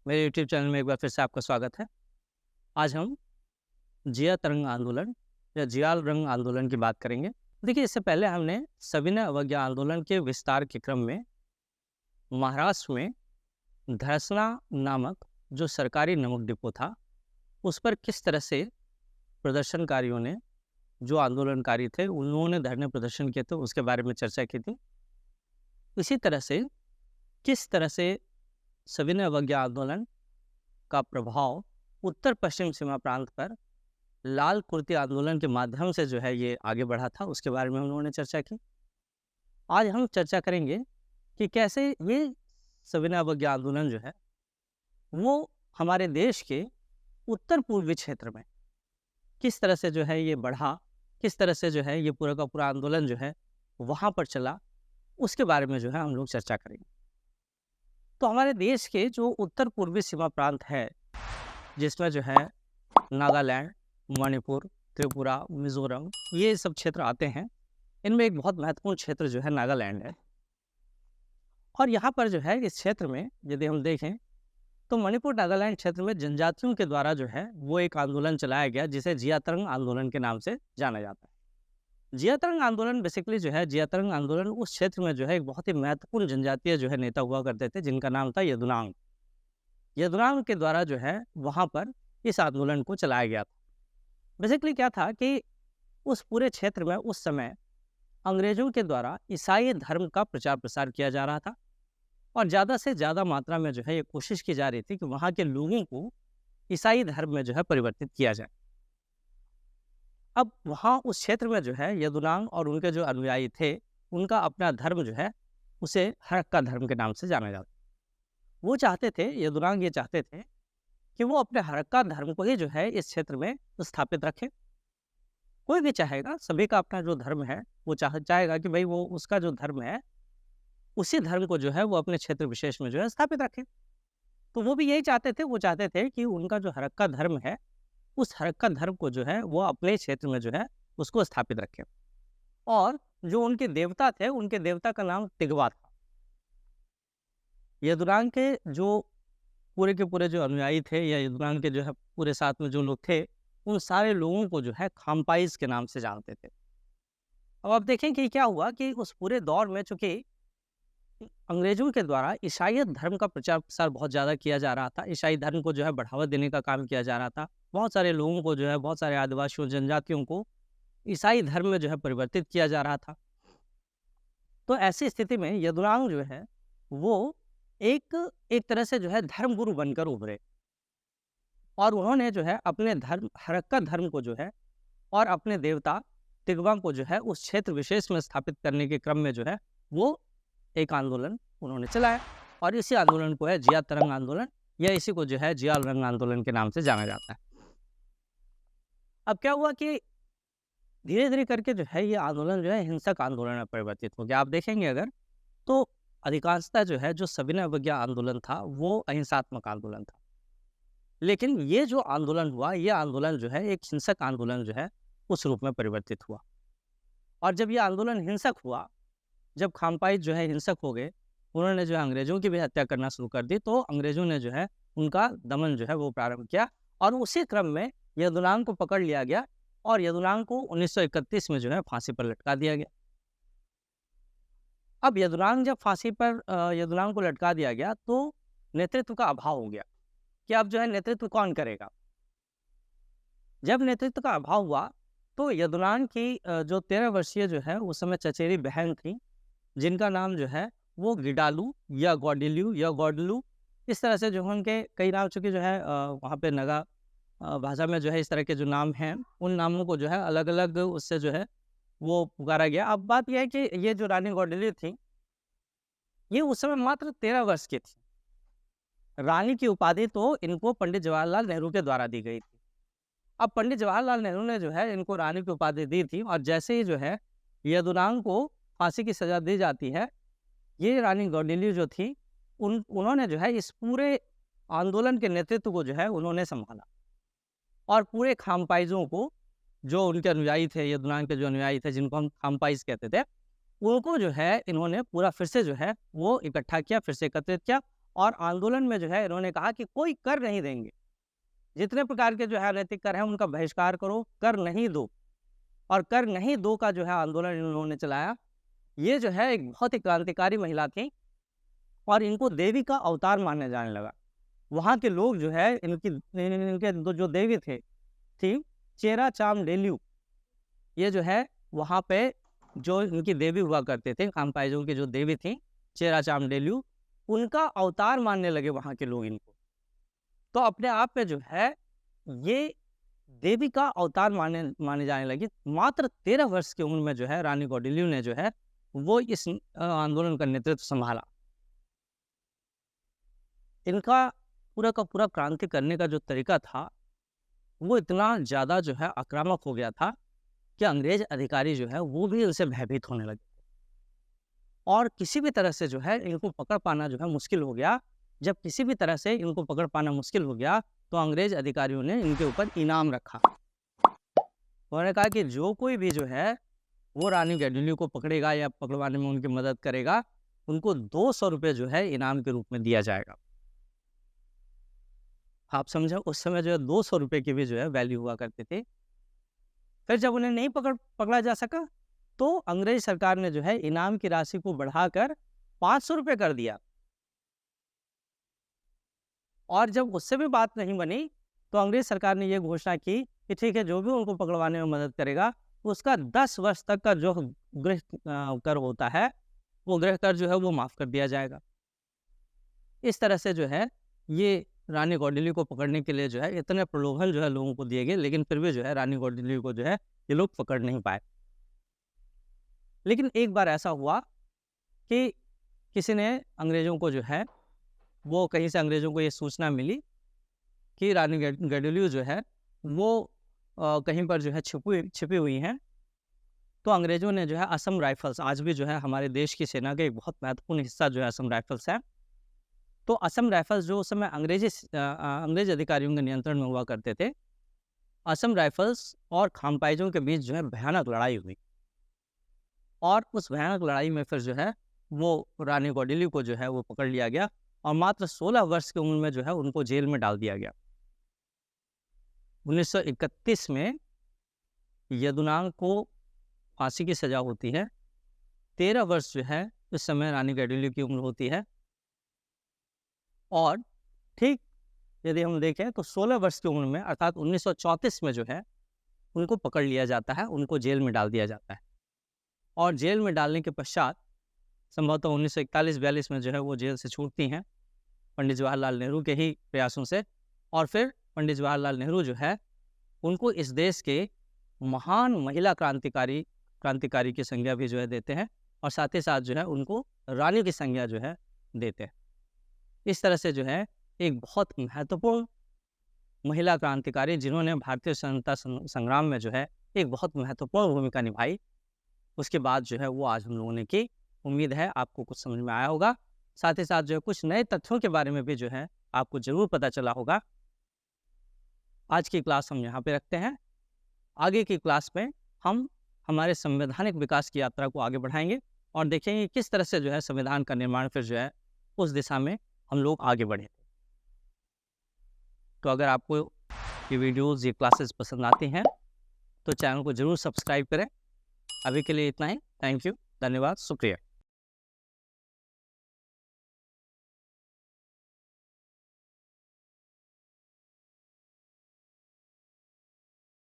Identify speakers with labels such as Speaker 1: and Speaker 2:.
Speaker 1: मेरे YouTube channel में एक बार फिर से आपका स्वागत है। आज हम जिया तरंग आंदोलन या जियाल रंग आंदोलन की बात करेंगे। देखिए, इससे पहले हमने सविनय अवज्ञा आंदोलन के विस्तार के क्रम में महाराष्ट्र में धरसना नामक जो सरकारी नमक डिपो था, उस पर किस तरह से प्रदर्शनकारियों ने, जो आंदोलनकारी थे, उन्होंने धरने प्रदर्शन किए थे, उसके बारे में चर्चा की थी। इसी तरह से किस तरह से सविनय अवज्ञा आंदोलन का प्रभाव उत्तर पश्चिम सीमा प्रांत पर लाल कुर्ती आंदोलन के माध्यम से जो है ये आगे बढ़ा था, उसके बारे में उन्होंने चर्चा की। आज हम चर्चा करेंगे कि कैसे ये सविनय अवज्ञा आंदोलन जो है वो हमारे देश के उत्तर पूर्वी क्षेत्र में किस तरह से जो है ये बढ़ा, किस तरह से जो है ये पूरा का पूरा आंदोलन जो है वहाँ पर चला, उसके बारे में जो है हम लोग चर्चा करेंगे। तो हमारे देश के जो उत्तर पूर्वी सीमा प्रांत है, जिसमें जो है नागालैंड, मणिपुर, त्रिपुरा, मिज़ोरम, ये सब क्षेत्र आते हैं। इनमें एक बहुत महत्वपूर्ण क्षेत्र जो है नागालैंड है। और यहाँ पर जो है इस क्षेत्र में यदि हम देखें तो मणिपुर नागालैंड क्षेत्र में जनजातियों के द्वारा जो है वो एक आंदोलन चलाया गया, जिसे जिया तरंग आंदोलन के नाम से जाना जाता है। जिया तरंग आंदोलन बेसिकली जो है, जिया तरंग आंदोलन उस क्षेत्र में जो है एक बहुत ही महत्वपूर्ण जनजातीय जो है नेता हुआ करते थे, जिनका नाम था यदुनांग। यदुनांग के द्वारा जो है वहाँ पर इस आंदोलन को चलाया गया था। बेसिकली क्या था कि उस पूरे क्षेत्र में उस समय अंग्रेजों के द्वारा ईसाई धर्म का प्रचार प्रसार किया जा रहा था, और ज़्यादा से ज़्यादा मात्रा में जो है ये कोशिश की जा रही थी कि वहाँ के लोगों को ईसाई धर्म में जो है परिवर्तित किया जाए। अब वहाँ उस क्षेत्र में जो है यदुनांग और उनके जो अनुयायी थे, उनका अपना धर्म जो है उसे हड़क्का धर्म के नाम से जाना जाता। वो चाहते थे, यदुनांग ये चाहते थे कि वो अपने हड़क्का धर्म को ही जो है इस क्षेत्र में स्थापित रखें। कोई भी चाहेगा, सभी का अपना जो धर्म है वो चाहेगा कि भाई वो उसका जो धर्म है उसी धर्म को जो है वो अपने क्षेत्र विशेष में जो है स्थापित रखें। तो वो भी यही चाहते थे, वो चाहते थे कि उनका जो हड़क्का धर्म है, उस हड़क्का धर्म को जो है वो अपने क्षेत्र में जो है उसको स्थापित रखें। और जो उनके देवता थे, उनके देवता का नाम तिगवा था। यदुनांग के जो पूरे के पूरे जो अनुयायी थे या यदुनांग के जो है पूरे साथ में जो लोग थे, उन सारे लोगों को जो है खामपाइस के नाम से जानते थे। अब आप देखें कि क्या हुआ कि उस पूरे दौर में चूंकि अंग्रेजों के द्वारा ईसाईयत धर्म का प्रचार प्रसार बहुत ज़्यादा किया जा रहा था, ईसाई धर्म को जो है बढ़ावा देने का काम किया जा रहा था, बहुत सारे लोगों को जो है, बहुत सारे आदिवासियों, जनजातियों को ईसाई धर्म में जो है परिवर्तित किया जा रहा था। तो ऐसी स्थिति में यदुनांग जो है वो एक एक तरह से जो है धर्मगुरु बनकर उभरे, और उन्होंने जो है अपने धर्म, हड़क्का धर्म को जो है और अपने देवता तिगवा को जो है उस क्षेत्र विशेष में स्थापित करने के क्रम में जो है वो एक आंदोलन उन्होंने चलाया, और इसी आंदोलन को है जिया तरंग आंदोलन, या इसी को जो है जियाल रंग आंदोलन के नाम से जाना जाता है। अब क्या हुआ कि धीरे धीरे करके जो है ये आंदोलन जो है हिंसक आंदोलन में परिवर्तित हो गया। आप देखेंगे अगर तो अधिकांशतः जो है जो सविनय अवज्ञा आंदोलन था वो अहिंसात्मक आंदोलन था, लेकिन ये जो आंदोलन हुआ, ये आंदोलन जो है एक हिंसक आंदोलन जो है उस रूप में परिवर्तित हुआ। और जब ये आंदोलन हिंसक हुआ, जब खामपाइज जो है हिंसक हो गए, उन्होंने जो है अंग्रेजों की भी हत्या करना शुरू कर दी, तो अंग्रेजों ने जो है उनका दमन जो है वो प्रारंभ किया, और उसी क्रम में यदुनांग को पकड़ लिया गया और यदुनांग को 1931 में जो है फांसी पर लटका दिया गया। अब यदुनांग जब फांसी पर यदुनांग को लटका दिया गया तो नेतृत्व का अभाव हो गया कि अब जो है नेतृत्व कौन करेगा। जब नेतृत्व का अभाव हुआ तो यदुनांग की जो 13 वर्षीय जो है उस समय चचेरी बहन थी, जिनका नाम जो है वो गिडालू या गॉडिल्यू या गॉडलू, इस तरह से जो उनके कई नाम, चूँकि जो है वहाँ पे नगा भाषा में जो है इस तरह के जो नाम हैं, उन नामों को जो है अलग-अलग उससे जो है वो पुकारा गया। अब बात यह है कि ये जो रानी गॉडली थी, ये उस समय मात्र 13 वर्ष की थी। रानी की उपाधि तो इनको पंडित जवाहरलाल नेहरू के द्वारा दी गई थी। अब पंडित जवाहरलाल नेहरू ने जो है इनको रानी की उपाधि दी थी, और जैसे ही जो है यदुनांग को फांसी की सज़ा दी जाती है, ये रानी गौडिल्यू जो थी, उन्होंने जो है इस पूरे आंदोलन के नेतृत्व को जो है उन्होंने संभाला, और पूरे खामपाइज़ों को, जो उनके अनुयायी थे, यदुनांग के जो अनुयायी थे जिनको हम खामपाइज़ कहते थे, उनको जो है इन्होंने पूरा फिर से जो है वो इकट्ठा किया, फिर से एकत्रित किया, और आंदोलन में जो है इन्होंने कहा कि कोई कर नहीं देंगे, जितने प्रकार के जो है अनैतिक कर हैं उनका बहिष्कार करो, कर नहीं दो। और कर नहीं दो का जो है आंदोलन इन्होंने चलाया। ये जो है एक बहुत ही क्रांतिकारी महिला थी और इनको देवी का अवतार माना जाने लगा। वहाँ के लोग जो है इनके जो देवी थी चेरा चामडेल्यू, ये जो है वहाँ पे जो इनकी देवी हुआ करते थे, खामपाइजों की जो देवी थी चेरा चामडेल्यू, उनका अवतार मानने लगे वहाँ के लोग इनको। तो अपने आप पे जो है ये देवी का अवतार माने जाने लगी। मात्र 13 वर्ष की उम्र में जो है रानी गौडिल्यू ने जो है वो इस आंदोलन का नेतृत्व संभाला। इनका पूरा का पूरा क्रांति करने का जो तरीका था वो इतना ज़्यादा जो है आक्रामक हो गया था कि अंग्रेज अधिकारी जो है वो भी इनसे भयभीत होने लगे और किसी भी तरह से जो है इनको पकड़ पाना जो है मुश्किल हो गया। जब किसी भी तरह से इनको पकड़ पाना मुश्किल हो गया तो अंग्रेज अधिकारियों ने इनके ऊपर इनाम रखा। उन्होंने कहा कि जो कोई भी जो है वो रानी गौडिल्यू को पकड़ेगा या पकड़वाने में उनकी मदद करेगा, उनको 200 रुपये जो है इनाम के रूप में दिया जाएगा। आप समझे, उस समय जो है 200 रुपये की भी जो है वैल्यू हुआ करते थे। फिर जब उन्हें नहीं पकड़ा जा सका तो अंग्रेज सरकार ने जो है इनाम की राशि को बढ़ाकर 500 रुपये कर दिया। और जब उससे भी बात नहीं बनी तो अंग्रेज सरकार ने यह घोषणा की कि ठीक है, जो भी उनको पकड़वाने में मदद करेगा उसका 10 वर्ष तक का जो गृह कर होता है वो गृह कर जो है वो माफ़ कर दिया जाएगा। इस तरह से जो है ये रानी गौडिल्यू को पकड़ने के लिए जो है इतने प्रलोभन जो है लोगों को दिए गए, लेकिन फिर भी जो है रानी गौडिल्यू को जो है ये लोग पकड़ नहीं पाए। लेकिन एक बार ऐसा हुआ कि किसी ने अंग्रेज़ों को जो है वो कहीं से अंग्रेज़ों को ये सूचना मिली कि रानी गौडिल्यू जो है वो कहीं पर जो है छिपी हुई हैं। तो अंग्रेज़ों ने जो है असम राइफल्स, आज भी जो है हमारे देश की सेना का एक बहुत महत्वपूर्ण हिस्सा जो है असम राइफल्स है। तो असम राइफल्स जो उस समय अंग्रेज अधिकारियों के नियंत्रण में हुआ करते थे, असम राइफल्स और खामपाइजों के बीच जो है भयानक लड़ाई हुई और उस भयानक लड़ाई में फिर जो है वो रानी गौडिल्यू को जो है वो पकड़ लिया गया और मात्र 16 वर्ष की उम्र में जो है उनको जेल में डाल दिया गया। 1931 में यदुनांग को फांसी की सजा होती है। 13 वर्ष जो है उस समय रानी गौडिल्यू की उम्र होती है और ठीक यदि हम देखें तो 16 वर्ष की उम्र में अर्थात 1934 में जो है उनको पकड़ लिया जाता है, उनको जेल में डाल दिया जाता है। और जेल में डालने के पश्चात संभवतः 1941-42 में जो है वो जेल से छूटती हैं पंडित जवाहरलाल नेहरू के ही प्रयासों से। और फिर पंडित जवाहरलाल नेहरू जो है उनको इस देश के महान महिला क्रांतिकारी की संज्ञा भी जो है देते हैं और साथ ही साथ जो है उनको रानी की संज्ञा जो है देते हैं। इस तरह से जो है एक बहुत महत्वपूर्ण महिला क्रांतिकारी जिन्होंने भारतीय स्वतंत्रता संग्राम में जो है एक बहुत महत्वपूर्ण भूमिका निभाई, उसके बाद जो है वो आज हम लोगों ने की। उम्मीद है आपको कुछ समझ में आया होगा, साथ ही साथ जो है कुछ नए तथ्यों के बारे में भी जो है आपको जरूर पता चला होगा। आज की क्लास हम यहाँ पे रखते हैं। आगे की क्लास में हम हमारे संवैधानिक विकास की यात्रा को आगे बढ़ाएंगे और देखेंगे किस तरह से जो है संविधान का निर्माण फिर जो है उस दिशा में हम लोग आगे बढ़े। तो अगर आपको ये वीडियोस, ये क्लासेस पसंद आती हैं तो चैनल को जरूर सब्सक्राइब करें। अभी के लिए इतना ही। थैंक यू, धन्यवाद, शुक्रिया।